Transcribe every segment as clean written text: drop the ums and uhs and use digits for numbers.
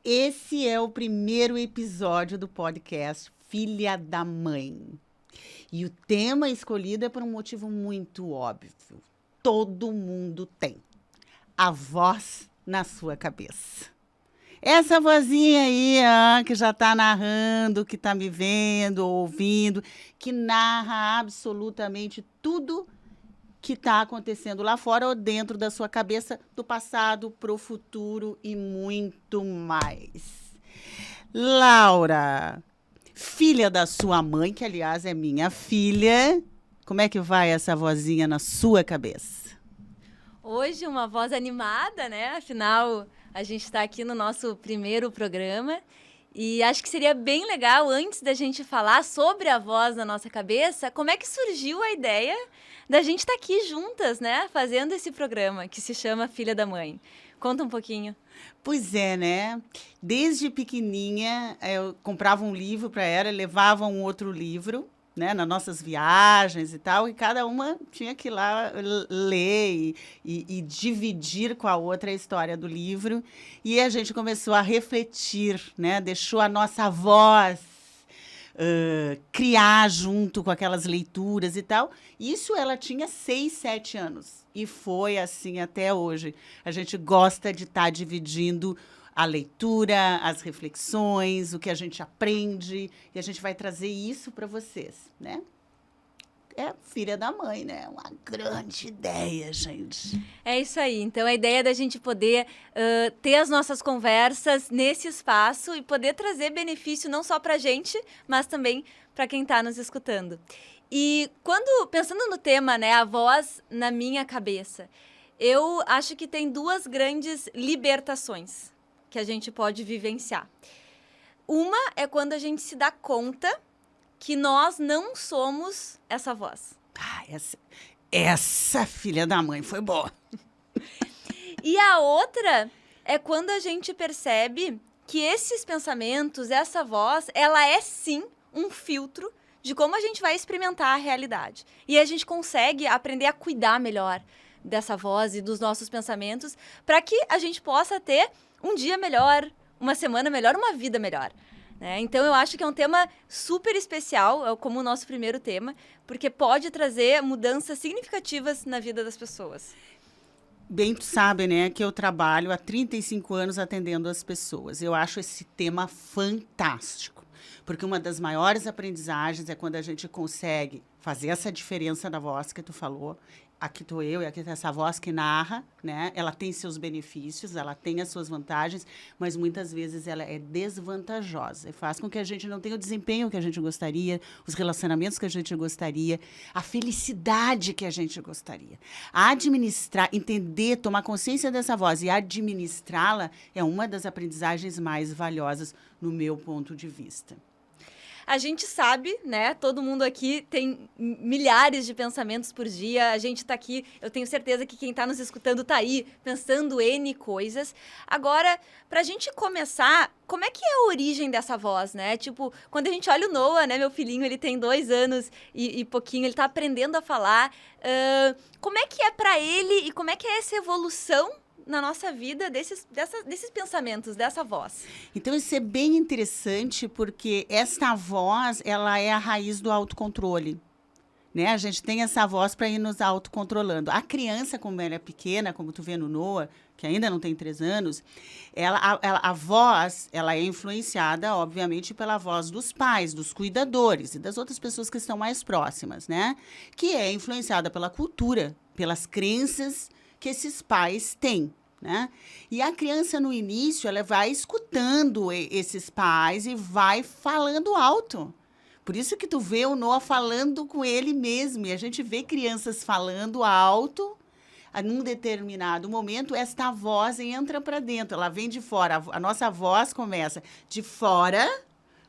Esse é o primeiro episódio do podcast Filha da Mãe. E o tema escolhido é por um motivo muito óbvio. Todo mundo tem a voz na sua cabeça. Essa vozinha aí, que já está narrando, que está me vendo, ouvindo, que narra absolutamente tudo que está acontecendo lá fora ou dentro da sua cabeça, do passado para o futuro e muito mais. Laura, filha da sua mãe, que aliás é minha filha, como é que vai essa vozinha na sua cabeça? Hoje uma voz animada, né? Afinal, a gente está aqui no nosso primeiro programa e acho que seria bem legal, antes da gente falar sobre a voz na nossa cabeça, como é que surgiu a ideia da gente estar aqui juntas, né? Fazendo esse programa que se chama Filha da Mãe. Conta um pouquinho. Pois é, né? Desde pequenininha, eu comprava um livro para ela, levava um outro livro, né, nas nossas viagens e tal, e cada uma tinha que ir lá ler e dividir com a outra a história do livro. E a gente começou a refletir, né? Deixou a nossa voz criar junto com aquelas leituras e tal. Isso ela tinha 6, 7 anos. E foi assim até hoje. A gente gosta de estar dividindo a leitura, as reflexões, o que a gente aprende, e a gente vai trazer isso para vocês, né? É filha da mãe, né? Uma grande ideia, gente. É isso aí. Então, a ideia é da gente poder ter as nossas conversas nesse espaço e poder trazer benefício não só para a gente, mas também para quem está nos escutando. E pensando no tema, né, a voz na minha cabeça, eu acho que tem duas grandes libertações que a gente pode vivenciar. Uma é quando a gente se dá conta que nós não somos essa voz. Essa filha da mãe foi boa. E a outra é quando a gente percebe que esses pensamentos, essa voz, ela é sim um filtro de como a gente vai experimentar a realidade. E a gente consegue aprender a cuidar melhor dessa voz e dos nossos pensamentos para que a gente possa ter um dia melhor, uma semana melhor, uma vida melhor. Né? Então, eu acho que é um tema super especial, como o nosso primeiro tema, porque pode trazer mudanças significativas na vida das pessoas. Bem, tu sabe, né, que eu trabalho há 35 anos atendendo as pessoas. Eu acho esse tema fantástico, porque uma das maiores aprendizagens é quando a gente consegue fazer essa diferença da voz que tu falou. Aqui estou eu e aqui está essa voz que narra, né? Ela tem seus benefícios, ela tem as suas vantagens, mas muitas vezes ela é desvantajosa e faz com que a gente não tenha o desempenho que a gente gostaria, os relacionamentos que a gente gostaria, a felicidade que a gente gostaria. Administrar, entender, tomar consciência dessa voz e administrá-la é uma das aprendizagens mais valiosas no meu ponto de vista. A gente sabe, né? Todo mundo aqui tem milhares de pensamentos por dia. A gente tá aqui, eu tenho certeza que quem tá nos escutando tá aí pensando N coisas. Agora, pra gente começar, como é que é a origem dessa voz, né? Tipo, quando a gente olha o Noah, né? Meu filhinho, ele tem 2 anos e pouquinho, ele tá aprendendo a falar. Como é que é pra ele e como é que é essa evolução na nossa vida desses pensamentos, dessa voz? Então, isso é bem interessante, porque esta voz, ela é a raiz do autocontrole. Né? A gente tem essa voz para ir nos autocontrolando. A criança, como ela é pequena, como tu vê no Noah, que ainda não tem 3 anos, a voz, ela é influenciada, obviamente, pela voz dos pais, dos cuidadores e das outras pessoas que estão mais próximas, né? Que é influenciada pela cultura, pelas crenças que esses pais têm, né? E a criança, no início, ela vai escutando esses pais e vai falando alto. Por isso que tu vê o Noah falando com ele mesmo. E a gente vê crianças falando alto. Num determinado momento, esta voz entra para dentro. Ela vem de fora. A nossa voz começa de fora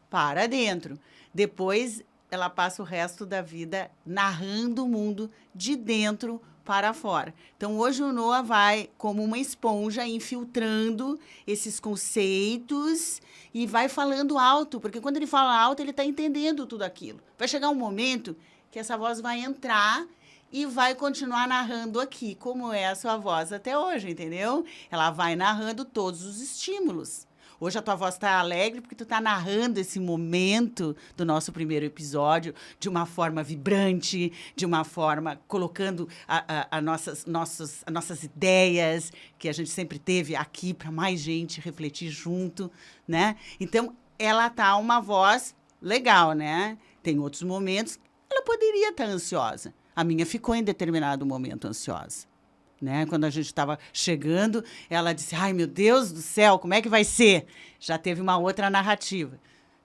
para dentro. Depois, ela passa o resto da vida narrando o mundo de dentro para fora. Então, hoje o Noah vai como uma esponja infiltrando esses conceitos e vai falando alto, porque quando ele fala alto, ele está entendendo tudo aquilo. Vai chegar um momento que essa voz vai entrar e vai continuar narrando aqui, como é a sua voz até hoje, entendeu? Ela vai narrando todos os estímulos. Hoje a tua voz está alegre porque tu está narrando esse momento do nosso primeiro episódio de uma forma vibrante, de uma forma colocando as nossas ideias que a gente sempre teve aqui para mais gente refletir junto, né? Então, ela tá uma voz legal, né? Tem outros momentos, ela poderia estar ansiosa. A minha ficou em determinado momento ansiosa. Né? Quando a gente estava chegando, ela disse, ai, meu Deus do céu, como é que vai ser? Já teve uma outra narrativa.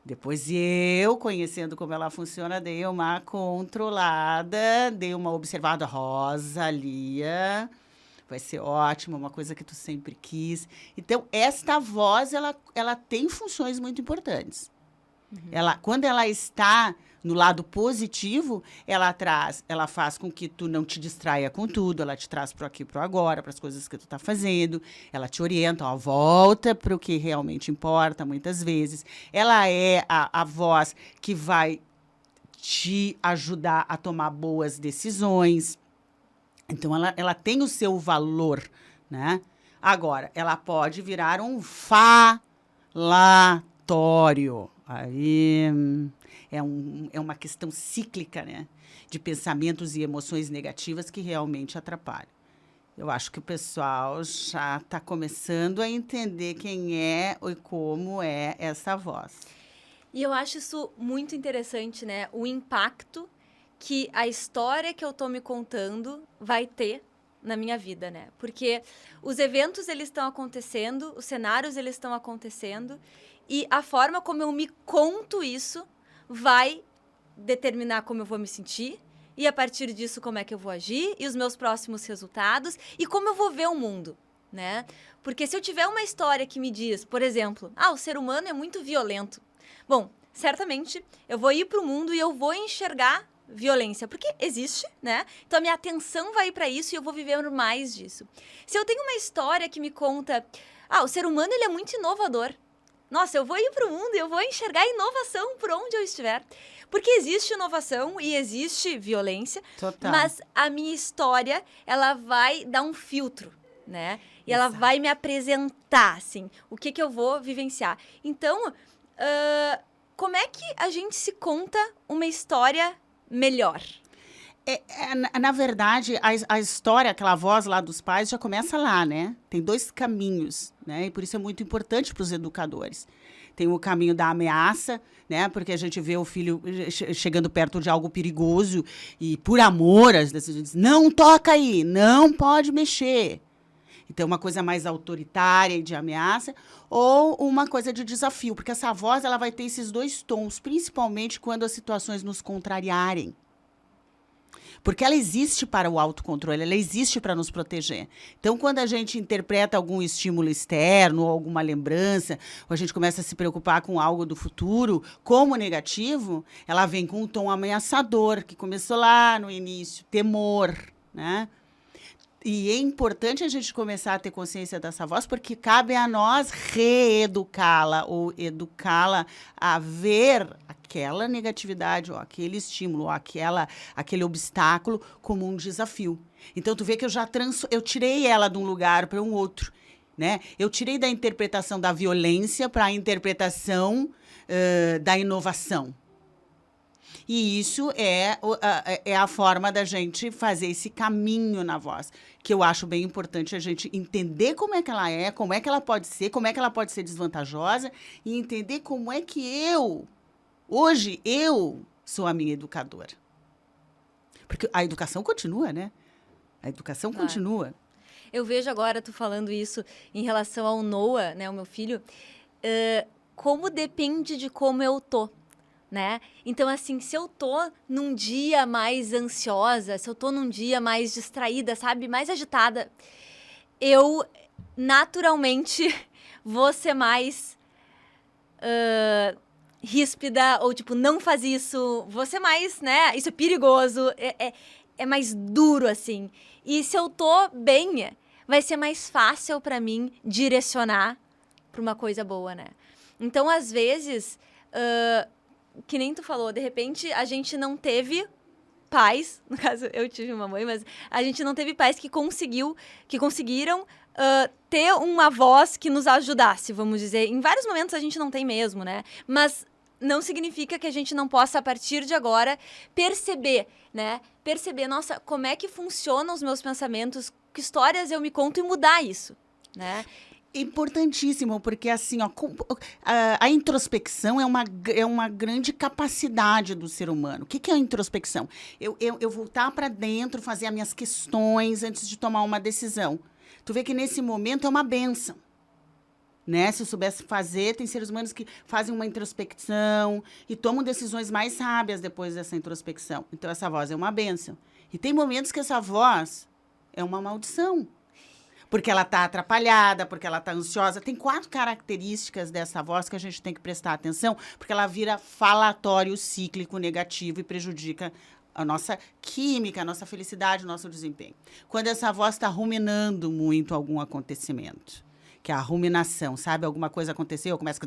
Depois eu, conhecendo como ela funciona, dei uma controlada, dei uma observada. Rosalia, vai ser ótimo, uma coisa que tu sempre quis. Então, esta voz, ela tem funções muito importantes. Quando ela está no lado positivo, ela faz com que tu não te distraia com tudo, ela te traz para aqui, para o agora, para as coisas que tu está fazendo, ela te orienta, ó, volta para o que realmente importa, muitas vezes. Ela é a voz que vai te ajudar a tomar boas decisões. Então, ela tem o seu valor, né? Agora, ela pode virar um falatório. Aí é uma questão cíclica, né? De pensamentos e emoções negativas que realmente atrapalham. Eu acho que o pessoal já está começando a entender quem é e como é essa voz. E eu acho isso muito interessante, né? O impacto que a história que eu tô me contando vai ter na minha vida, né? Porque os eventos, eles estão acontecendo, os cenários, eles estão acontecendo, e a forma como eu me conto isso vai determinar como eu vou me sentir, e a partir disso como é que eu vou agir, e os meus próximos resultados, e como eu vou ver o mundo, né? Porque se eu tiver uma história que me diz, por exemplo, o ser humano é muito violento. Bom, certamente eu vou ir para o mundo e eu vou enxergar violência, porque existe, né? Então a minha atenção vai para isso e eu vou viver mais disso. Se eu tenho uma história que me conta, o ser humano ele é muito inovador. Nossa, eu vou ir para o mundo e eu vou enxergar inovação por onde eu estiver. Porque existe inovação e existe violência, Total. mas a minha história, ela vai dar um filtro, né? E ela vai me apresentar, assim, o que eu vou vivenciar. Então, como é que a gente se conta uma história melhor? Na verdade, a história, aquela voz lá dos pais, já começa lá, né? Tem 2 caminhos, né? E por isso é muito importante para os educadores. Tem o caminho da ameaça, né? Porque a gente vê o filho chegando perto de algo perigoso e, por amor, às vezes, diz, não toca aí, não pode mexer. Então, uma coisa mais autoritária e de ameaça, ou uma coisa de desafio, porque essa voz ela vai ter esses 2 tons, principalmente quando as situações nos contrariarem. Porque ela existe para o autocontrole, ela existe para nos proteger. Então, quando a gente interpreta algum estímulo externo, ou alguma lembrança, ou a gente começa a se preocupar com algo do futuro, como negativo, ela vem com um tom ameaçador, que começou lá no início, temor, né? E é importante a gente começar a ter consciência dessa voz, porque cabe a nós reeducá-la ou educá-la a ver aquela negatividade, ou aquele estímulo, ou aquele obstáculo como um desafio. Então, tu vê que eu tirei ela de um lugar para um outro, né? Eu tirei da interpretação da violência para a interpretação da inovação. E isso é a forma da gente fazer esse caminho na voz, que eu acho bem importante a gente entender como é que ela pode ser, como é que ela pode ser desvantajosa, e entender como é que hoje eu sou a minha educadora. Porque a educação continua, né? A educação continua. Eu vejo agora, tu falando isso em relação ao Noah, né, o meu filho, como depende de como eu tô. Né? Então, assim, se eu tô num dia mais ansiosa, se eu tô num dia mais distraída, sabe? Mais agitada, eu naturalmente vou ser mais ríspida, ou tipo, não faz isso, vou ser mais, né? Isso é perigoso, é mais duro, assim. E se eu tô bem, vai ser mais fácil pra mim direcionar pra uma coisa boa, né? Então, às vezes... que nem tu falou, de repente a gente não teve pais, no caso eu tive uma mãe, mas a gente não teve pais que conseguiram ter uma voz que nos ajudasse, vamos dizer. Em vários momentos a gente não tem mesmo, né? Mas não significa que a gente não possa, a partir de agora, perceber, né? Perceber, nossa, como é que funcionam os meus pensamentos, que histórias eu me conto e mudar isso, né? Importantíssimo, porque assim, ó, a introspecção é uma grande capacidade do ser humano. O que é a introspecção? Eu voltar para dentro, fazer as minhas questões antes de tomar uma decisão. Tu vê que nesse momento é uma bênção. Né? Se eu soubesse fazer, tem seres humanos que fazem uma introspecção e tomam decisões mais sábias depois dessa introspecção. Então, essa voz é uma bênção. E tem momentos que essa voz é uma maldição. Porque ela está atrapalhada, porque ela está ansiosa. Tem 4 características dessa voz que a gente tem que prestar atenção, porque ela vira falatório cíclico negativo e prejudica a nossa química, a nossa felicidade, o nosso desempenho. Quando essa voz está ruminando muito algum acontecimento, que é a ruminação, sabe? Alguma coisa aconteceu, começa...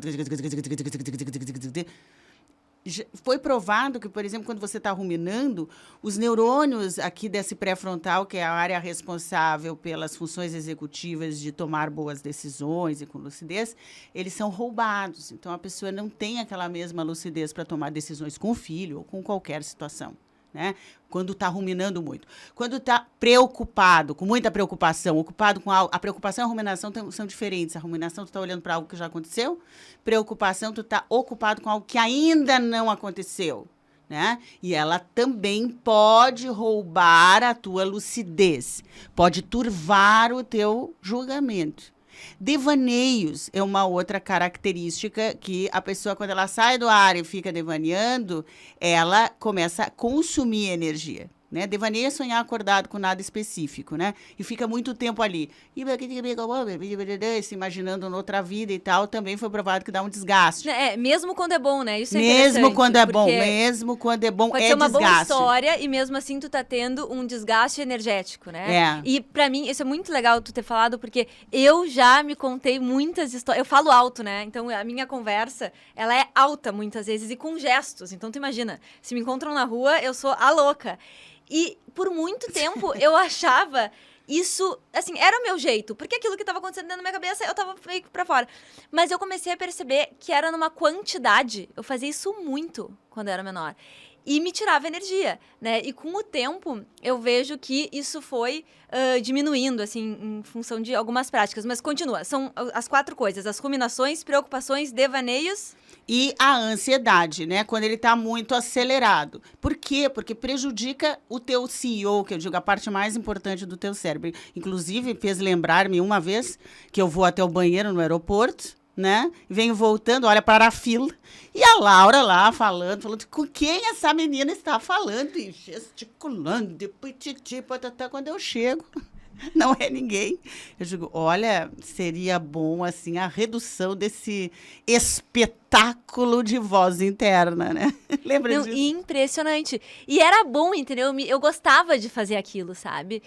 Foi provado que, por exemplo, quando você está ruminando, os neurônios aqui desse pré-frontal, que é a área responsável pelas funções executivas de tomar boas decisões e com lucidez, eles são roubados. Então, a pessoa não tem aquela mesma lucidez para tomar decisões com o filho ou com qualquer situação. Né? Quando está ruminando muito. Quando está preocupado, com muita preocupação, ocupado com algo... A preocupação e a ruminação são diferentes. A ruminação, tu está olhando para algo que já aconteceu. Preocupação, tu está ocupado com algo que ainda não aconteceu. Né? E ela também pode roubar a tua lucidez. Pode turvar o teu julgamento. Devaneios é uma outra característica que a pessoa, quando ela sai do ar e fica devaneando, ela começa a consumir energia. Né? Devaneio é sonhar acordado com nada específico, né? E fica muito tempo ali. E se imaginando noutra vida e tal, também foi provado que dá um desgaste. Mesmo quando é bom, né? Isso é mesmo quando é bom, mesmo quando é bom, pode é ser uma desgaste. Boa história e mesmo assim tu tá tendo um desgaste energético, né? E pra mim, isso é muito legal tu ter falado, porque eu já me contei muitas histórias. Eu falo alto, né? Então a minha conversa, ela é alta muitas vezes e com gestos. Então tu imagina, se me encontram na rua, eu sou a louca. E por muito tempo eu achava isso, assim, era o meu jeito. Porque aquilo que estava acontecendo dentro da minha cabeça, eu tava meio que pra fora. Mas eu comecei a perceber que era numa quantidade. Eu fazia isso muito quando eu era menor. E me tirava energia, né? E com o tempo, eu vejo que isso foi diminuindo, assim, em função de algumas práticas. Mas continua, são as 4 coisas. As ruminações, preocupações, devaneios... E a ansiedade, né? Quando ele está muito acelerado. Por quê? Porque prejudica o teu CEO, que eu digo, a parte mais importante do teu cérebro. Inclusive, fez lembrar-me uma vez que eu vou até o banheiro no aeroporto, né? Venho voltando, olha para a fila. E a Laura lá falando com quem essa menina está falando, e gesticulando, de pititi, patatá, quando eu chego. Não é ninguém. Eu digo, olha, seria bom, assim, a redução desse espetáculo de voz interna, né? Lembra disso? Impressionante. E era bom, entendeu? Eu gostava de fazer aquilo, sabe?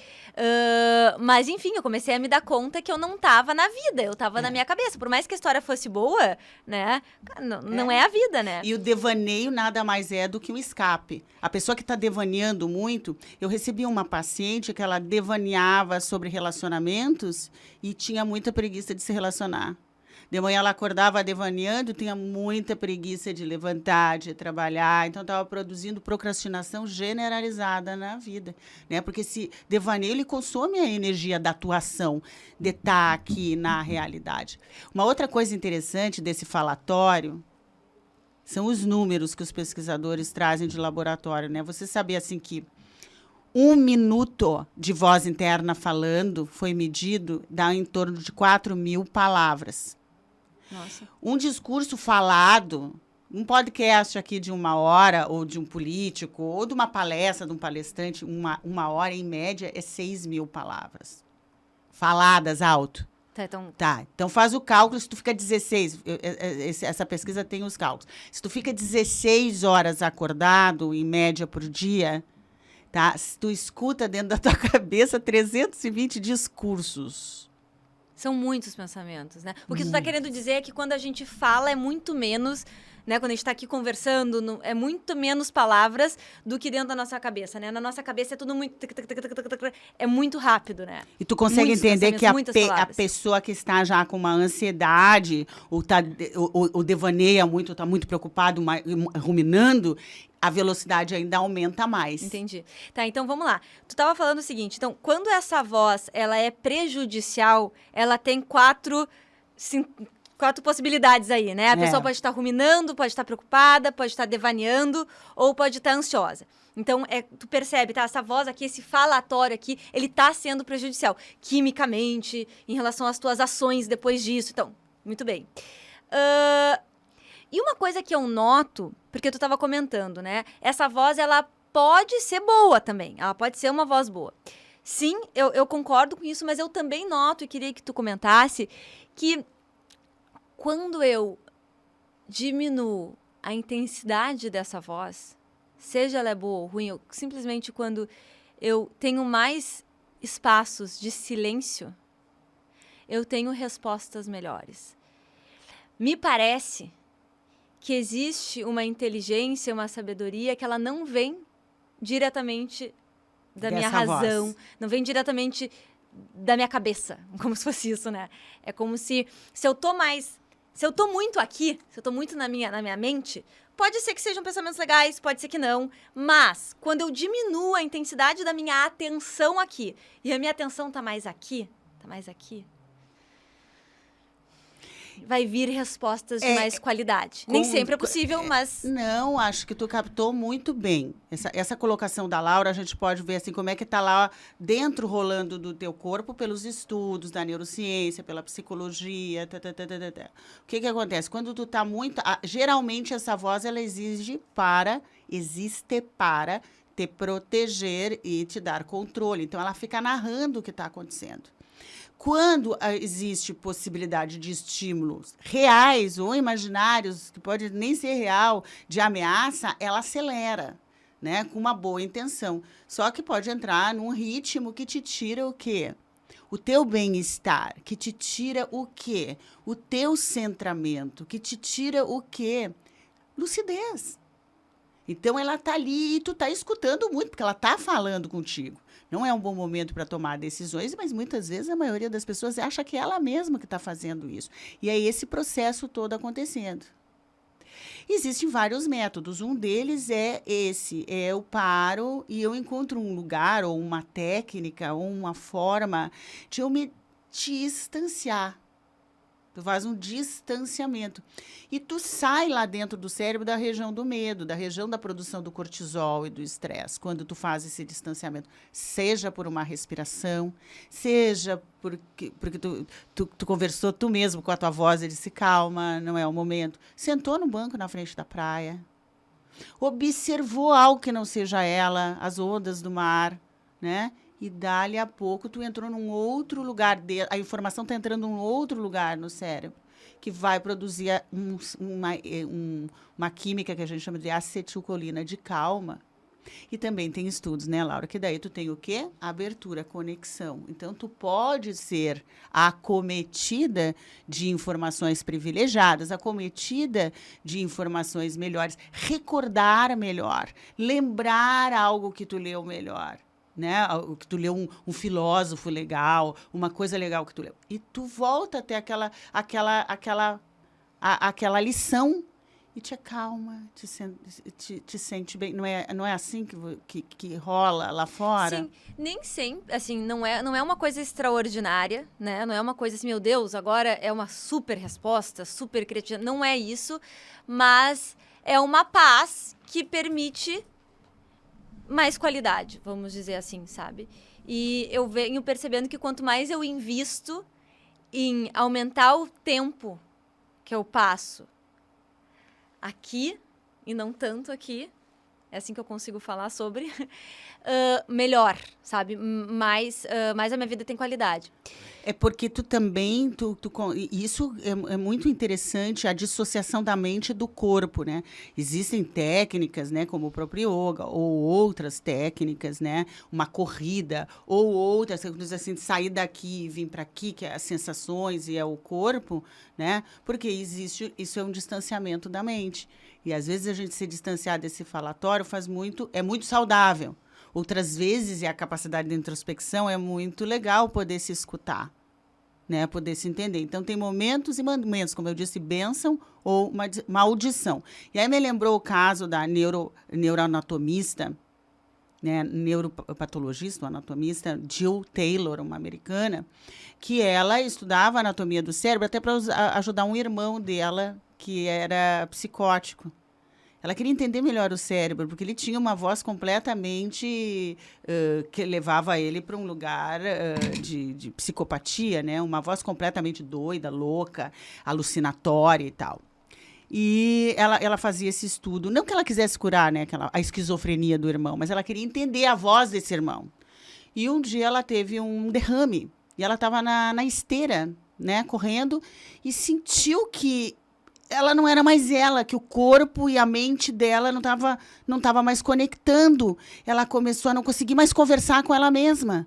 Mas, enfim, eu comecei a me dar conta que eu não tava na vida, eu tava na minha cabeça. Por mais que a história fosse boa, né? Não é a vida, né? E o devaneio nada mais é do que um escape. A pessoa que está devaneando muito... Eu recebi uma paciente que ela devaneava sobre relacionamentos e tinha muita preguiça de se relacionar. De manhã ela acordava devaneando, tinha muita preguiça de levantar, de trabalhar. Então, estava produzindo procrastinação generalizada na vida. Né? Porque esse devaneio, ele consome a energia da atuação, de estar aqui na realidade. Uma outra coisa interessante desse falatório são os números que os pesquisadores trazem de laboratório. Né? Você sabia, assim, que 1 minuto de voz interna falando foi medido, dá em torno de 4.000 palavras. Nossa. Um discurso falado, um podcast aqui de 1 hora, ou de um político, ou de uma palestra de um palestrante, 1 hora, em média, é 6.000 palavras. Faladas alto. Então faz o cálculo, se tu fica 16, essa pesquisa tem os cálculos. Se tu fica 16 horas acordado, em média, por dia... Tá? Se tu escuta dentro da tua cabeça 320 discursos. São muitos pensamentos, né? O que tu tá querendo dizer é que quando a gente fala é muito menos, né? Quando a gente tá aqui conversando, é muito menos palavras do que dentro da nossa cabeça, né? Na nossa cabeça é tudo muito... É muito rápido, né? E tu consegue Muitos entender que pensamentos, muitas a palavras. pessoa que está já com uma ansiedade, ou devaneia muito, está muito preocupado, ruminando, a velocidade ainda aumenta mais. Entendi. Tá, então vamos lá. Tu tava falando o seguinte, então, quando essa voz, ela é prejudicial, ela tem quatro possibilidades aí, né? A pessoa pode estar ruminando, pode estar preocupada, pode estar devaneando ou pode estar ansiosa. Então, tu percebe, tá? Essa voz aqui, esse falatório aqui, ele tá sendo prejudicial. Quimicamente, em relação às tuas ações depois disso. Então, muito bem. E uma coisa que eu noto, porque tu tava comentando, né? Essa voz, ela pode ser boa também. Ela pode ser uma voz boa. Sim, eu concordo com isso, mas eu também noto, e queria que tu comentasse, que quando eu diminuo a intensidade dessa voz, seja ela boa ou ruim, simplesmente quando eu tenho mais espaços de silêncio, eu tenho respostas melhores. Me parece que existe uma inteligência, uma sabedoria que ela não vem diretamente da minha razão, voz. não vem diretamente da minha cabeça, como se fosse isso, né? É como se eu tô muito aqui, se eu tô muito na minha mente, pode ser que sejam pensamentos legais, pode ser que não, mas quando eu diminuo a intensidade da minha atenção aqui, e a minha atenção tá mais aqui, vai vir respostas de mais qualidade. Nem sempre é possível, mas... Não, acho que tu captou muito bem. Essa colocação da Laura, a gente pode ver assim como é que está lá dentro, rolando do teu corpo, pelos estudos da neurociência, pela psicologia. O que acontece? Quando tu está muito... geralmente, essa voz, ela existe para te proteger e te dar controle. Então, ela fica narrando o que está acontecendo. Quando existe possibilidade de estímulos reais ou imaginários, que pode nem ser real, de ameaça, ela acelera, né, com uma boa intenção. Só que pode entrar num ritmo que te tira o quê? O teu bem-estar, que te tira o quê? O teu centramento, que te tira o quê? Lucidez. Então, ela está ali e tu está escutando muito, porque ela está falando contigo. Não é um bom momento para tomar decisões, mas muitas vezes a maioria das pessoas acha que é ela mesma que está fazendo isso. E é esse processo todo acontecendo. Existem vários métodos. Um deles é esse. Eu paro e eu encontro um lugar, ou uma técnica, ou uma forma de eu me distanciar. Tu faz um distanciamento. E tu sai lá dentro do cérebro da região do medo, da região da produção do cortisol e do estresse, quando tu faz esse distanciamento. Seja por uma respiração, seja porque tu conversou tu mesmo com a tua voz e disse, calma, não é o momento. Sentou no banco na frente da praia. Observou algo que não seja ela, as ondas do mar, né? E dali a pouco tu entrou num outro lugar, a informação está entrando num outro lugar no cérebro, que vai produzir uma química que a gente chama de acetilcolina de calma. E também tem estudos, né, Laura, que daí tu tem o quê? Abertura, conexão. Então, tu pode ser acometida de informações privilegiadas, acometida de informações melhores, recordar melhor, lembrar algo que tu leu melhor. Né? Que tu leu um filósofo legal, uma coisa legal que tu leu. E tu volta a ter aquela lição e te acalma, te sente bem. Não é assim que rola lá fora? Sim, nem sempre, assim, não é uma coisa extraordinária, né? Não é uma coisa assim, meu Deus, agora é uma super resposta, super criativa. Não é isso, mas é uma paz que permite mais qualidade, vamos dizer assim, sabe? E eu venho percebendo que quanto mais eu invisto em aumentar o tempo que eu passo aqui, e não tanto aqui, é assim que eu consigo falar sobre, melhor, sabe? Mais a minha vida tem qualidade. É porque tu também, isso é muito interessante, a dissociação da mente e do corpo, né? Existem técnicas, né, como o próprio yoga, ou outras técnicas, né? Uma corrida, ou outras, assim, sair daqui e vir para aqui, que é as sensações e é o corpo, né? Porque isso é um distanciamento da mente. E às vezes a gente se distanciar desse falatório é muito saudável. Outras vezes, e a capacidade de introspecção é muito legal poder se escutar, né? Poder se entender. Então, tem momentos e momentos, como eu disse, bênção ou maldição. E aí me lembrou o caso da neuroanatomista, né? Neuropatologista, anatomista, Jill Taylor, uma americana, que ela estudava anatomia do cérebro até para ajudar um irmão dela que era psicótico. Ela queria entender melhor o cérebro, porque ele tinha uma voz completamente que levava ele para um lugar de psicopatia, né? Uma voz completamente doida, louca, alucinatória e tal. E ela fazia esse estudo, não que ela quisesse curar, né, a esquizofrenia do irmão, mas ela queria entender a voz desse irmão. E um dia ela teve um derrame, e ela estava na esteira, né, correndo, e sentiu que ela não era mais ela, que o corpo e a mente dela não tava mais conectando. Ela começou a não conseguir mais conversar com ela mesma.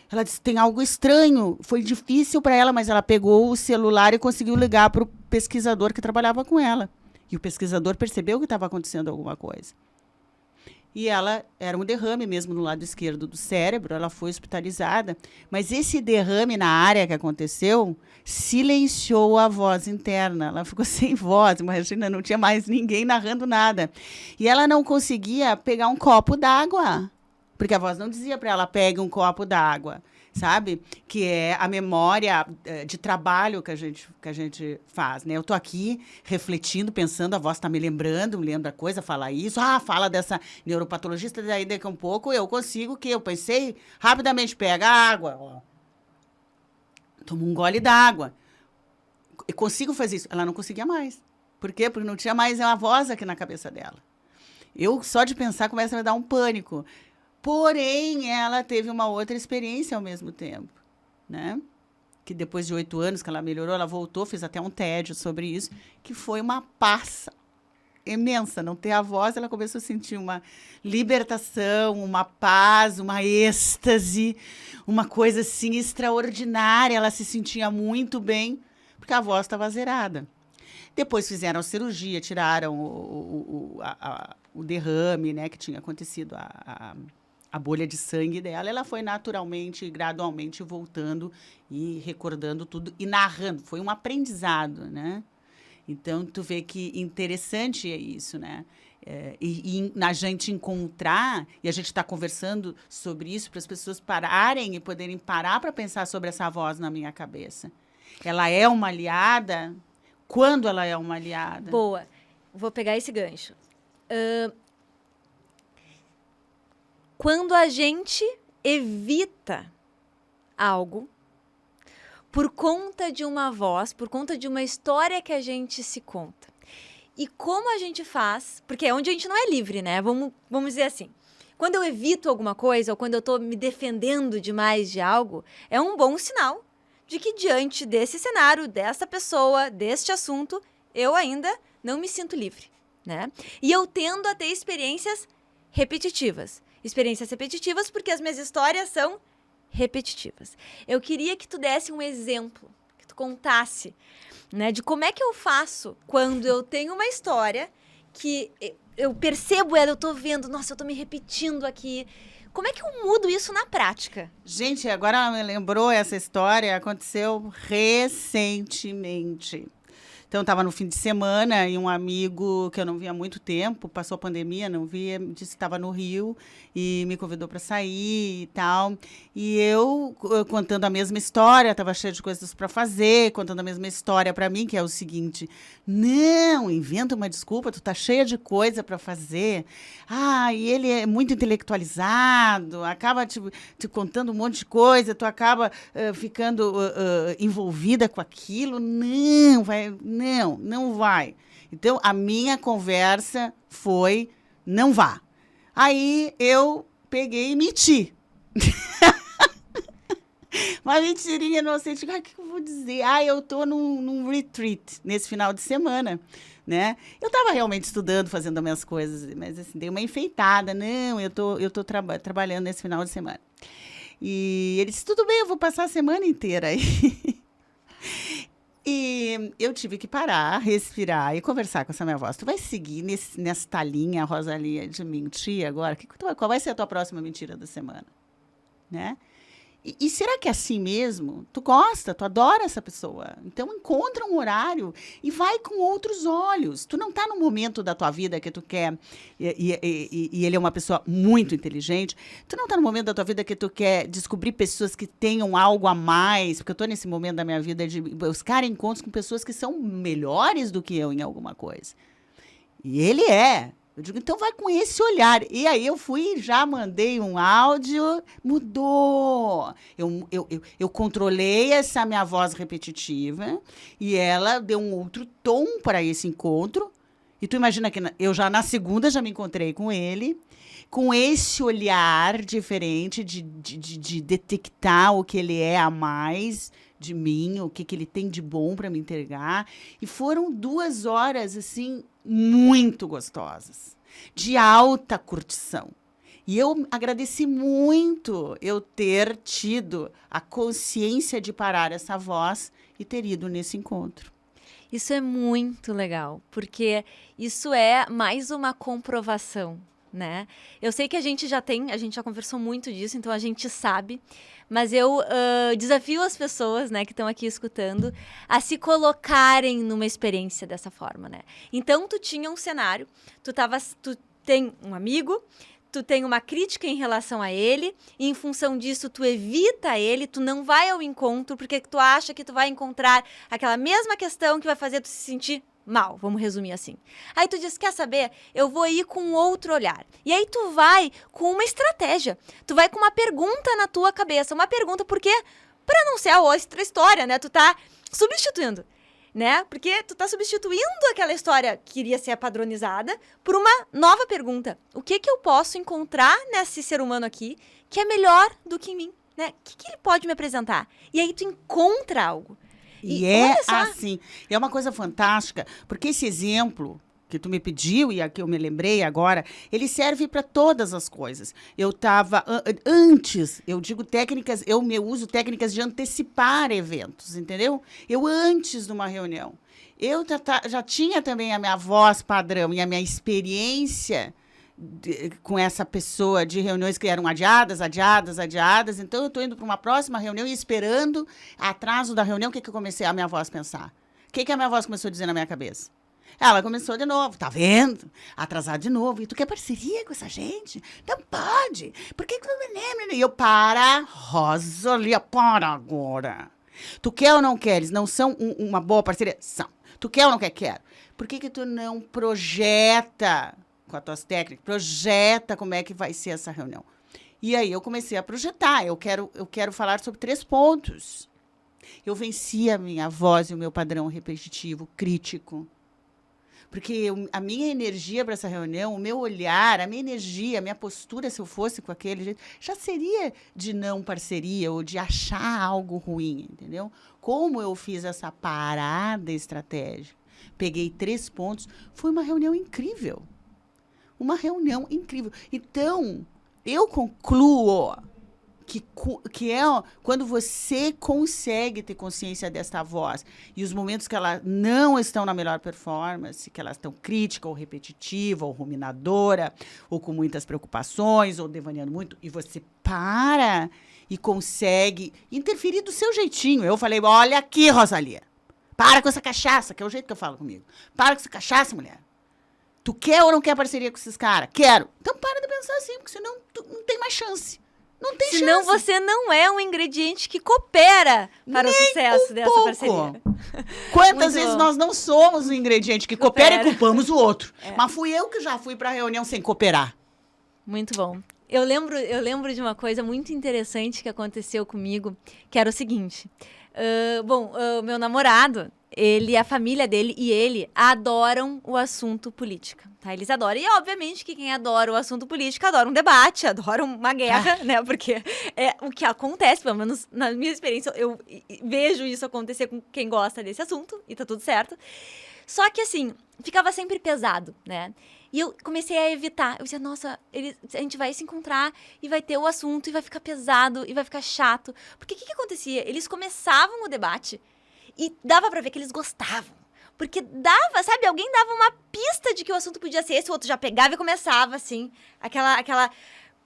Ela disse, tem algo estranho. Foi difícil para ela, mas ela pegou o celular e conseguiu ligar para o pesquisador que trabalhava com ela. E o pesquisador percebeu que estava acontecendo alguma coisa. E ela era um derrame mesmo no lado esquerdo do cérebro, ela foi hospitalizada. Mas esse derrame na área que aconteceu silenciou a voz interna. Ela ficou sem voz, imagina, não tinha mais ninguém narrando nada. E ela não conseguia pegar um copo d'água, porque a voz não dizia para ela, pegue um copo d'água, sabe? Que é a memória de trabalho que a gente faz, né? Eu tô aqui refletindo, pensando, a voz está me lembra coisa, fala isso, fala dessa neuropatologista, daí daqui a um pouco eu consigo eu pensei, rapidamente pega a água, ó. Toma um gole d'água. Eu consigo fazer isso. Ela não conseguia mais. Por quê? Porque não tinha mais a voz aqui na cabeça dela. Eu, só de pensar, começa a me dar um pânico. Porém, ela teve uma outra experiência ao mesmo tempo, né? Que depois de 8 anos que ela melhorou, ela voltou, fez até um TED sobre isso, que foi uma paz imensa. Não ter a voz, ela começou a sentir uma libertação, uma paz, uma êxtase, uma coisa assim extraordinária. Ela se sentia muito bem, porque a voz estava zerada. Depois fizeram a cirurgia, tiraram o derrame, né, que tinha acontecido, a bolha de sangue dela. Ela foi naturalmente, gradualmente voltando e recordando tudo e narrando. Foi um aprendizado, né? Então, tu vê que interessante é isso, né? E na gente encontrar, e a gente está conversando sobre isso para as pessoas pararem e poderem parar para pensar sobre essa voz na minha cabeça. Ela é uma aliada? Quando ela é uma aliada? Boa. Vou pegar esse gancho. Quando a gente evita algo por conta de uma voz, por conta de uma história que a gente se conta. E como a gente faz, porque é onde a gente não é livre, né? Vamos dizer assim. Quando eu evito alguma coisa, ou quando eu estou me defendendo demais de algo, é um bom sinal de que diante desse cenário, dessa pessoa, deste assunto, eu ainda não me sinto livre, né? E eu tendo a ter experiências repetitivas. Experiências repetitivas porque as minhas histórias são repetitivas. Eu queria que tu desse um exemplo, que tu contasse, né, de como é que eu faço quando eu tenho uma história que eu percebo ela, eu tô vendo, nossa, eu tô me repetindo aqui. Como é que eu mudo isso na prática? Gente, agora ela me lembrou essa história, aconteceu recentemente. Então, estava no fim de semana e um amigo que eu não via há muito tempo, passou a pandemia, não via, disse que estava no Rio e me convidou para sair e tal. E eu contando a mesma história, estava cheia de coisas para fazer, contando a mesma história para mim, que é o seguinte: não, inventa uma desculpa, tu tá cheia de coisa para fazer. E ele é muito intelectualizado, acaba te contando um monte de coisa, tu acaba ficando envolvida com aquilo. Não vai. Então, a minha conversa foi, não vá. Aí eu peguei e menti. Uma mentirinha inocente. O que eu vou dizer? Eu tô num retreat nesse final de semana, né? Eu tava realmente estudando, fazendo as minhas coisas, mas assim, dei uma enfeitada. Não, eu tô trabalhando nesse final de semana. E ele disse, tudo bem, eu vou passar a semana inteira aí. E eu tive que parar, respirar e conversar com essa minha voz. Tu vai seguir nesta linha, Rosalia, de mentir agora? Qual vai ser a tua próxima mentira da semana? Né? E será que é assim mesmo? Tu gosta, tu adora essa pessoa. Então, encontra um horário e vai com outros olhos. Tu não tá no momento da tua vida que tu quer... E ele é uma pessoa muito inteligente. Tu não tá no momento da tua vida que tu quer descobrir pessoas que tenham algo a mais. Porque eu tô nesse momento da minha vida de buscar encontros com pessoas que são melhores do que eu em alguma coisa. E ele é. Eu digo, então vai com esse olhar. E aí eu fui, já mandei um áudio, mudou. Eu controlei essa minha voz repetitiva e ela deu um outro tom para esse encontro. E tu imagina que eu já na segunda já me encontrei com ele, com esse olhar diferente de detectar o que ele é a mais de mim, o que ele tem de bom para me entregar. E foram 2 horas, assim, muito gostosas, de alta curtição. E eu agradeci muito eu ter tido a consciência de parar essa voz e ter ido nesse encontro. Isso é muito legal, porque isso é mais uma comprovação, né? Eu sei que a gente já conversou muito disso, então a gente sabe, mas eu desafio as pessoas, né, que estão aqui escutando a se colocarem numa experiência dessa forma, né? Então, tu tinha um cenário, tu tem um amigo, tu tem uma crítica em relação a ele, e em função disso tu evita ele, tu não vai ao encontro porque tu acha que tu vai encontrar aquela mesma questão que vai fazer tu se sentir mal, vamos resumir assim. Aí tu diz, quer saber? Eu vou ir com outro olhar. E aí tu vai com uma estratégia. Tu vai com uma pergunta na tua cabeça. Uma pergunta, por quê? Pra não ser a outra história, né? Tu tá substituindo, né? Porque tu tá substituindo aquela história que iria ser padronizada por uma nova pergunta. O que eu posso encontrar nesse ser humano aqui que é melhor do que em mim, né? O que ele pode me apresentar? E aí tu encontra algo. E é assim, é uma coisa fantástica, porque esse exemplo que tu me pediu e a que eu me lembrei agora, ele serve para todas as coisas. Eu estava antes, eu digo técnicas, eu uso técnicas de antecipar eventos, entendeu? Eu antes de uma reunião, eu já tinha também a minha voz padrão e a minha experiência com essa pessoa de reuniões que eram adiadas. Então, eu estou indo para uma próxima reunião e esperando atraso da reunião, o que eu comecei a minha voz pensar? O que a minha voz começou a dizer na minha cabeça? Ela começou de novo, tá vendo? Atrasar de novo. E tu quer parceria com essa gente? Não pode. Por que tu não me lembra? E eu, Rosalia, para agora. Tu quer ou não quer? Eles não são uma boa parceria? São. Tu quer ou não quer? Quero. Por que tu não projeta com as tuas técnicas, projeta como é que vai ser essa reunião? E aí eu comecei a projetar. Eu quero falar sobre 3 pontos. Eu venci a minha voz e o meu padrão repetitivo, crítico. Porque a minha energia para essa reunião, o meu olhar, a minha energia, a minha postura, se eu fosse com aquele jeito, já seria de não parceria ou de achar algo ruim, entendeu? Como eu fiz essa parada estratégica, peguei 3 pontos, foi uma reunião incrível. Uma reunião incrível. Então, eu concluo que é quando você consegue ter consciência desta voz e os momentos que elas não estão na melhor performance, que elas estão crítica ou repetitiva ou ruminadora ou com muitas preocupações ou devaneando muito, e você para e consegue interferir do seu jeitinho. Eu falei, olha aqui, Rosalia, para com essa cachaça, que é o jeito que eu falo comigo. Para com essa cachaça, mulher. Tu quer ou não quer parceria com esses caras? Quero. Então para de pensar assim, porque senão tu não tem mais chance. Não tem chance. Senão você não é um ingrediente que coopera para o sucesso dessa parceria. Quantas vezes nós não somos um ingrediente que coopera e culpamos o outro? Mas fui eu que já fui para a reunião sem cooperar. Muito bom. Eu lembro de uma coisa muito interessante que aconteceu comigo, que era o seguinte. Meu namorado, a família dele e ele adoram o assunto política, tá? Eles adoram. E, obviamente, que quem adora o assunto político adora um debate, adora uma guerra, né? Porque é o que acontece, pelo menos na minha experiência, eu vejo isso acontecer com quem gosta desse assunto e tá tudo certo. Só que, assim, ficava sempre pesado, né? E eu comecei a evitar. Eu dizia, nossa, a gente vai se encontrar e vai ter o assunto e vai ficar pesado e vai ficar chato. Porque o que acontecia? Eles começavam o debate e dava pra ver que eles gostavam. Porque dava, sabe? Alguém dava uma pista de que o assunto podia ser esse, o outro já pegava e começava, assim, aquela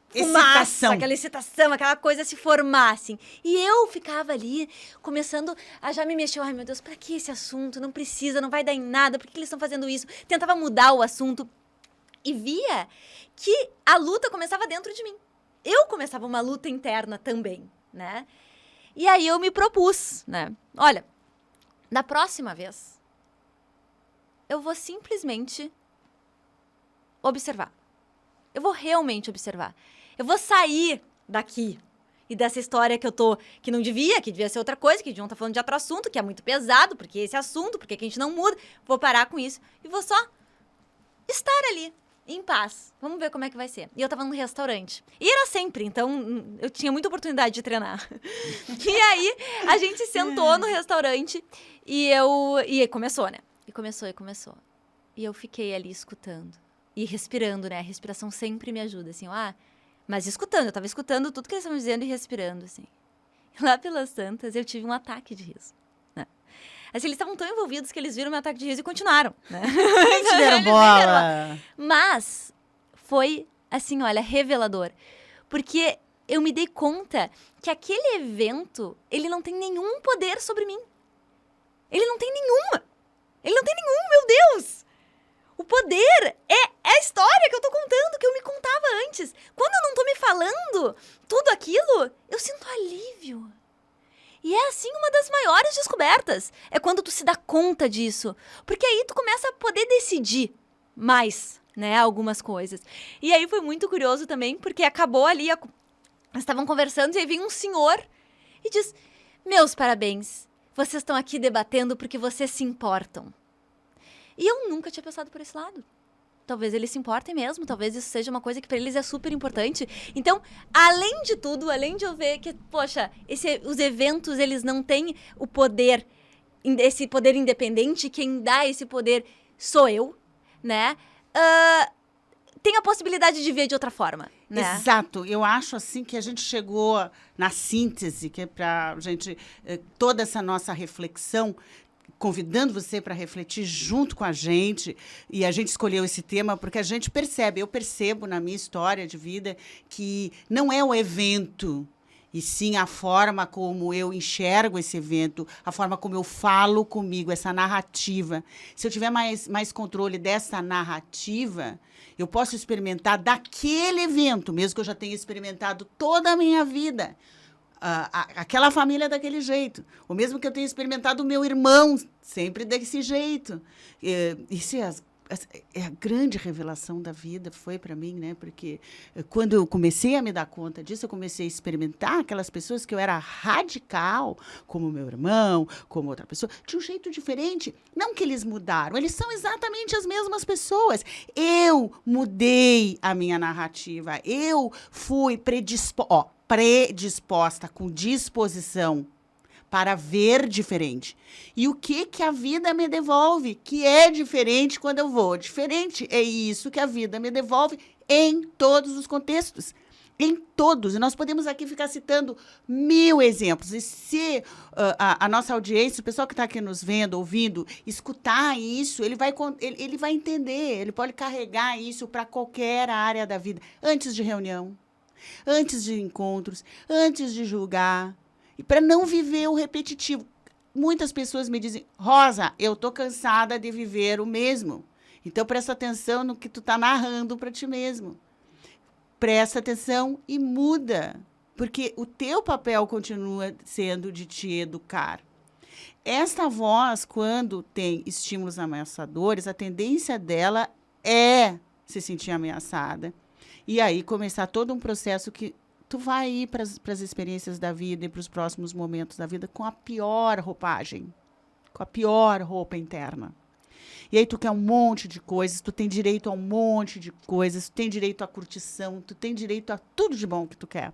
fumaça, aquela excitação, aquela coisa se formar, assim. E eu ficava ali, começando a já me mexer. Ai, meu Deus, pra que esse assunto? Não precisa, não vai dar em nada. Por que eles estão fazendo isso? Tentava mudar o assunto. E via que a luta começava dentro de mim. Eu começava uma luta interna também, né? E aí eu me propus, né? Olha, da próxima vez, eu vou simplesmente observar. Eu vou realmente observar. Eu vou sair daqui e dessa história que não devia, que devia ser outra coisa, que deviam estar falando de outro assunto, que é muito pesado, porque esse assunto, porque que a gente não muda. Vou parar com isso e vou só estar ali, em paz. Vamos ver como é que vai ser. E eu tava num restaurante. E era sempre, então eu tinha muita oportunidade de treinar. E aí, a gente sentou no restaurante e começou, né? E começou. E eu fiquei ali escutando. E respirando, né? A respiração sempre me ajuda, assim, mas escutando, eu tava escutando tudo que eles estavam dizendo e respirando, assim. E lá pelas tantas, eu tive um ataque de riso, né? Assim, eles estavam tão envolvidos que eles viram meu ataque de riso e continuaram, né? Eles deram bola. Mas foi, assim, olha, revelador. Porque eu me dei conta que aquele evento, ele não tem nenhum poder sobre mim. Ele não tem nenhuma. Ele não tem nenhum, meu Deus! O poder é a história que eu tô contando, que eu me contava antes. Quando eu não tô me falando tudo aquilo, eu sinto alívio. E é, assim, uma das maiores descobertas. É quando tu se dá conta disso. Porque aí tu começa a poder decidir mais, né, algumas coisas. E aí foi muito curioso também, porque acabou ali, eles estavam conversando e aí vem um senhor e diz, meus parabéns, vocês estão aqui debatendo porque vocês se importam. E eu nunca tinha pensado por esse lado. Talvez eles se importem mesmo, talvez isso seja uma coisa que para eles é super importante. Então, além de tudo, além de eu ver que, poxa, os eventos, eles não têm o poder, esse poder independente, quem dá esse poder sou eu, né? Tem a possibilidade de ver de outra forma, né? Exato. Eu acho, assim, que a gente chegou na síntese, que é pra gente, toda essa nossa reflexão, convidando você para refletir junto com a gente, e a gente escolheu esse tema porque a gente eu percebo na minha história de vida que não é o evento, e sim a forma como eu enxergo esse evento, a forma como eu falo comigo, essa narrativa. Se eu tiver mais controle dessa narrativa, eu posso experimentar daquele evento, mesmo que eu já tenha experimentado toda a minha vida, aquela família daquele jeito. Ou mesmo que eu tenha experimentado o meu irmão sempre desse jeito. Isso é a grande revelação da vida, foi para mim, né? Porque quando eu comecei a me dar conta disso, eu comecei a experimentar aquelas pessoas que eu era radical, como meu irmão, como outra pessoa, de um jeito diferente. Não que eles mudaram, eles são exatamente as mesmas pessoas. Eu mudei a minha narrativa, eu fui predisposta, com disposição para ver diferente. E o que a vida me devolve? Que é diferente quando eu vou diferente. É isso que a vida me devolve em todos os contextos. Em todos. E nós podemos aqui ficar citando 1000 exemplos. E se a nossa audiência, o pessoal que está aqui nos vendo, ouvindo, escutar isso, ele vai entender, ele pode carregar isso para qualquer área da vida. Antes de reunião, antes de encontros, antes de julgar, e para não viver o repetitivo. Muitas pessoas me dizem, Rosa, eu tô cansada de viver o mesmo. Então, presta atenção no que tu tá narrando para ti mesmo. Presta atenção e muda, porque o teu papel continua sendo de te educar. Esta voz, quando tem estímulos ameaçadores, a tendência dela é se sentir ameaçada. E aí começar todo um processo que tu vai ir para as experiências da vida e para os próximos momentos da vida com a pior roupagem. com a pior roupa interna. E aí tu quer um monte de coisas, tu tem direito a um monte de coisas, tu tem direito à curtição, tu tem direito a tudo de bom que tu quer.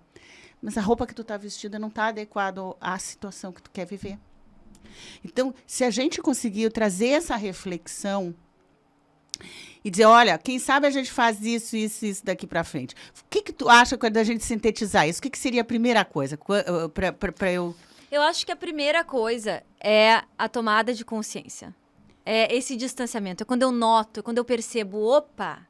Mas a roupa que tu tá vestida não tá adequada à situação que tu quer viver. Então, se a gente conseguir trazer essa reflexão e dizer, olha, quem sabe a gente faz isso, isso, isso daqui para frente. O que tu acha quando a gente sintetizar isso? O que seria a primeira coisa para eu... Eu acho que a primeira coisa é a tomada de consciência. É esse distanciamento. É quando eu noto, quando eu percebo, opa,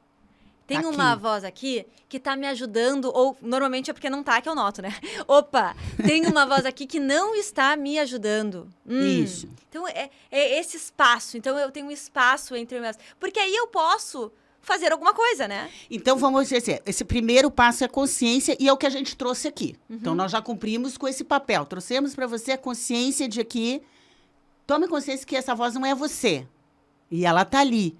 tem Tá uma aqui. voz aqui que tá me ajudando, ou normalmente é porque não tá que eu noto, né? Opa, tem uma voz aqui que não está me ajudando. Isso. Então, é esse espaço. Então, eu tenho um espaço entre meus... Porque aí eu posso fazer alguma coisa, né? Então, vamos dizer assim, esse primeiro passo é consciência e é o que a gente trouxe aqui. Então, nós já cumprimos com esse papel. Trouxemos para você a consciência de que... Tome consciência que essa voz não é você. E ela tá ali.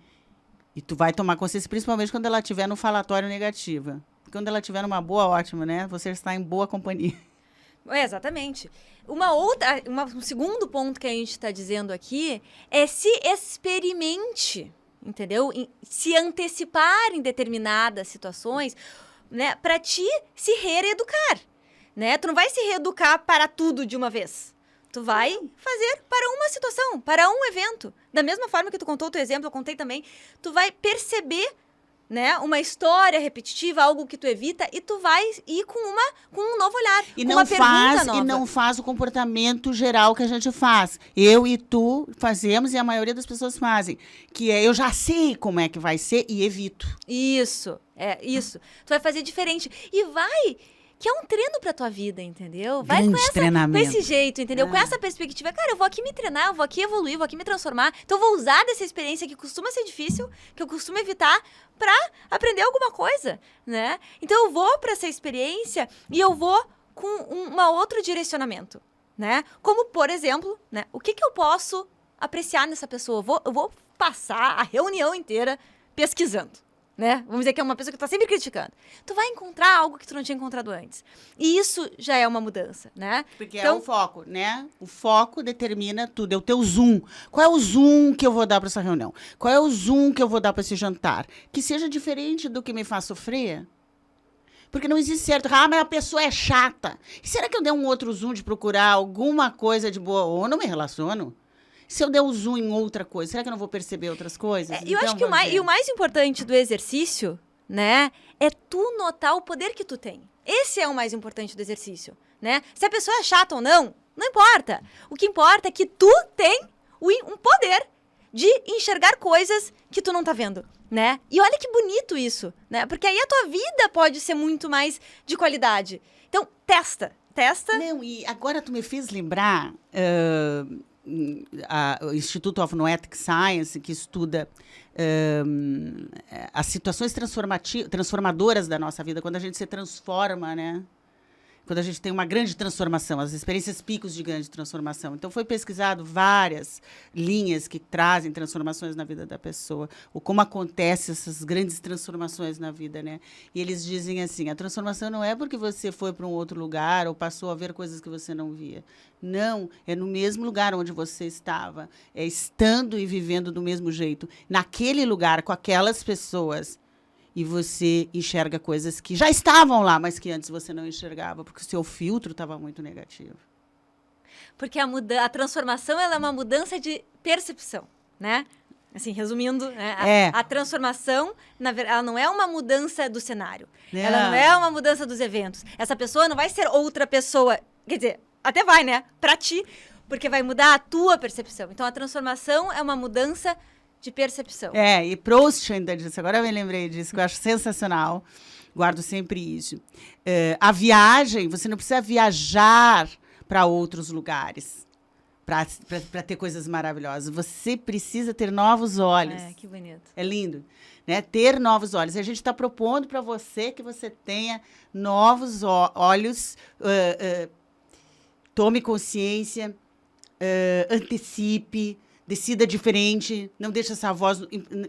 E tu vai tomar consciência, principalmente quando ela estiver no falatório negativa. Quando ela estiver numa boa, ótimo, né? Você está em boa companhia. Exatamente. Um segundo ponto que a gente está dizendo aqui é se experimente, entendeu? Se antecipar em determinadas situações, né? Para te se reeducar, né? Tu não vai se reeducar para tudo de uma vez. Tu vai fazer para uma situação, para um evento. Da mesma forma que tu contou o teu exemplo, eu contei também. Tu vai perceber, né, uma história repetitiva, algo que tu evita, e tu vai ir com um novo olhar, E com não uma pergunta faz, nova. e não faz o comportamento geral que a gente faz. Eu e tu fazemos e a maioria das pessoas fazem. Que é, eu já sei como é que vai ser e evito. Isso, isso. Tu vai fazer diferente. E vai... Que é um treino pra tua vida, entendeu? Vai Grande com treinamento. esse jeito, entendeu? Com essa perspectiva. Cara, eu vou aqui me treinar, eu vou aqui evoluir, eu vou aqui me transformar. Então, eu vou usar dessa experiência que costuma ser difícil, que eu costumo evitar, pra aprender alguma coisa, né? Então, eu vou pra essa experiência e eu vou com um outro direcionamento, né? Como, por exemplo, né? O que eu posso apreciar nessa pessoa? Eu vou passar a reunião inteira pesquisando. Né? Vamos dizer que é uma pessoa que tá sempre criticando. Tu vai encontrar algo que tu não tinha encontrado antes. E isso já é uma mudança, né? Porque então, é o foco, né? O foco determina tudo, é o teu zoom. Qual é o zoom que eu vou dar para essa reunião? Qual é o zoom que eu vou dar para esse jantar? Que seja diferente do que me faz sofrer. Porque não existe certo. Ah, mas a pessoa é chata. E será que eu dei um outro zoom de procurar alguma coisa de boa? Ou eu não me relaciono? Se eu der o zoom em outra coisa, será que eu não vou perceber outras coisas? eu acho que o mais importante do exercício, né, é tu notar o poder que tu tem. Esse é o mais importante do exercício, né? Se a pessoa é chata ou não, não importa. O que importa é que tu tem um poder de enxergar coisas que tu não tá vendo, né? E olha que bonito isso, né? Porque aí a tua vida pode ser muito mais de qualidade. Então, testa. Não, e agora tu me fez lembrar... o Instituto of Noetic Science, que estuda as situações transformadoras da nossa vida, quando a gente se transforma, né? Quando a gente tem uma grande transformação, as experiências picos de grande transformação. Então, foi pesquisado várias linhas que trazem transformações na vida da pessoa, ou como acontecem essas grandes transformações na vida, né? E eles dizem assim, a transformação não é porque você foi para um outro lugar ou passou a ver coisas que você não via. Não, é no mesmo lugar onde você estava, é estando e vivendo do mesmo jeito, naquele lugar, com aquelas pessoas. E você enxerga coisas que já estavam lá, mas que antes você não enxergava, porque o seu filtro estava muito negativo. Porque a transformação ela é uma mudança de percepção, né? Assim, resumindo, né? A transformação, na verdade, ela não é uma mudança do cenário. Ela não é uma mudança dos eventos. Essa pessoa não vai ser outra pessoa. Quer dizer, até vai, né? Pra ti, porque vai mudar a tua percepção. Então, a transformação é uma mudança de percepção. E Proust ainda disse, agora eu me lembrei disso, que eu acho sensacional, guardo sempre isso. A viagem, você não precisa viajar para outros lugares para ter coisas maravilhosas. Você precisa ter novos olhos. Que bonito. É lindo, né? Ter novos olhos. E a gente está propondo para você que você tenha novos olhos, tome consciência, antecipe, decida diferente, não deixe essa voz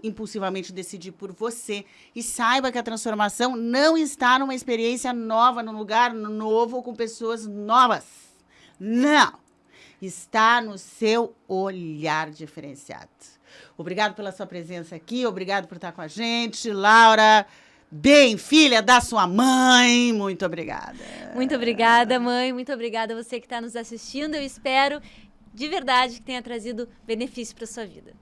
impulsivamente decidir por você. E saiba que a transformação não está numa experiência nova, num lugar novo ou com pessoas novas. Não! está no seu olhar diferenciado. Obrigado pela sua presença aqui, obrigado por estar com a gente. Laura, bem, filha da sua mãe, muito obrigada. Muito obrigada, mãe. Muito obrigada a você que está nos assistindo. Eu espero, de verdade, que tenha trazido benefício para sua vida.